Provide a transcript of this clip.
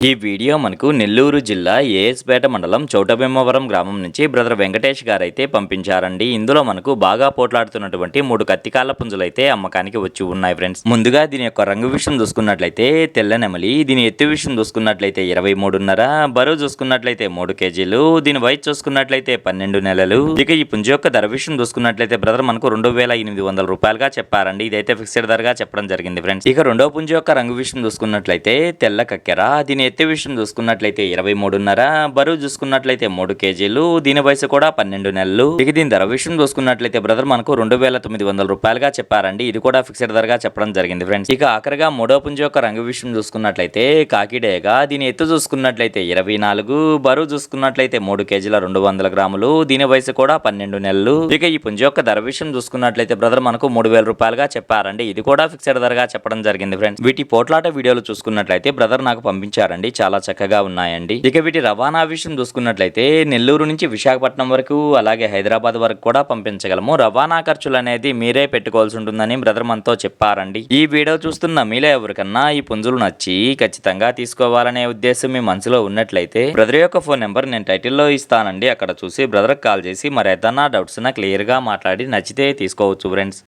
ఈ వీడియో మనకు నెల్లూరు జిల్లా ఏఎస్పేట మండలం చౌటభీమవరం గ్రామం నుంచి బ్రదర్ వెంకటేష్ గారైతే పంపించారండి. ఇందులో మనకు బాగా పోట్లాడుతున్నటువంటి 3 కత్తికాళ్ళ పుంజులైతే అమ్మకానికి వచ్చి ఉన్నాయి ఫ్రెండ్స్. ముందుగా దీని యొక్క రంగు విషయం చూసుకున్నట్లయితే తెల్ల నెమలి. దీని ఎత్తు విషయం చూసుకున్నట్లయితే 23.5, బరువు చూసుకున్నట్లయితే 3 కేజీలు, దీని వయసు చూసుకున్నట్లయితే 12 నెలలు. ఇక ఈ పుంజు యొక్క ధర విషయం చూసుకున్నట్లయితే బ్రదర్ మనకు 2,800 రూపాయలుగా చెప్పారండి. ఇదైతే ఫిక్స్డ్ ధరగా చెప్పడం జరిగింది ఫ్రెండ్స్. ఇక రెండో పుంజు యొక్క రంగు విషయం చూసుకున్నట్లయితే తెల్ల కక్కెర. దీని ఎత్తు విషయం చూసుకున్నట్లయితే 23.5, బరువు చూసుకున్నట్లయితే 3 కేజీలు, దీని వయసు కూడా 12 నెలలు. ఇక దీని ధర విషయం చూసుకున్నట్లయితే బ్రదర్ మనకు 2,900 రూపాయలుగా చెప్పారండి. ఇది కూడా ఫిక్స్డ్ ధరగా చెప్పడం జరిగింది ఫ్రెండ్స్. ఇక ఆఖరిగా మూడో పుంజు యొక్క రంగు విషయం చూసుకున్నట్లయితే కాకిడేగా. దీని ఎత్తు చూసుకున్నట్లయితే 24, బరువు చూసుకున్నట్లయితే 3 కేజీల 200 గ్రాములు, దీని వయసు కూడా 12 నెలలు. ఇక ఈ పుంజు యొక్క ధర విషయం చూసుకున్నట్లయితే బ్రదర్ మనకు 3,000 రూపాయలుగా చెప్పారండి. ఇది కూడా ఫిక్స్డ్ ధరగా చెప్పడం జరిగింది ఫ్రెండ్స్. వీటి పోట్లాట వీడియోలు చూసుకున్నట్లయితే బ్రదర్ నాకు పంపించారండి. చాలా చక్కగా ఉన్నాయండి. ఇక వీటి రవాణా విషయం చూసుకున్నట్లయితే నెల్లూరు నుంచి విశాఖపట్నం వరకు అలాగే హైదరాబాద్ వరకు కూడా పంపించగలము. రవాణా ఖర్చులు అనేది మీరే పెట్టుకోవాల్సి ఉంటుందని బ్రదర్ మనతో చెప్పారండి. ఈ వీడియో చూస్తున్న మీలో ఎవరికన్నా ఈ పుంజులు నచ్చి ఖచ్చితంగా తీసుకోవాలనే ఉద్దేశం మీ మనసులో ఉన్నట్లయితే బ్రదర్ యొక్క ఫోన్ నెంబర్ నేను టైటిల్లో ఇస్తానండి. అక్కడ చూసి బ్రదర్ కాల్ చేసి మరి ఏదన్నా డౌట్స్ క్లియర్ గా మాట్లాడి నచ్చితే తీసుకోవచ్చు ఫ్రెండ్స్.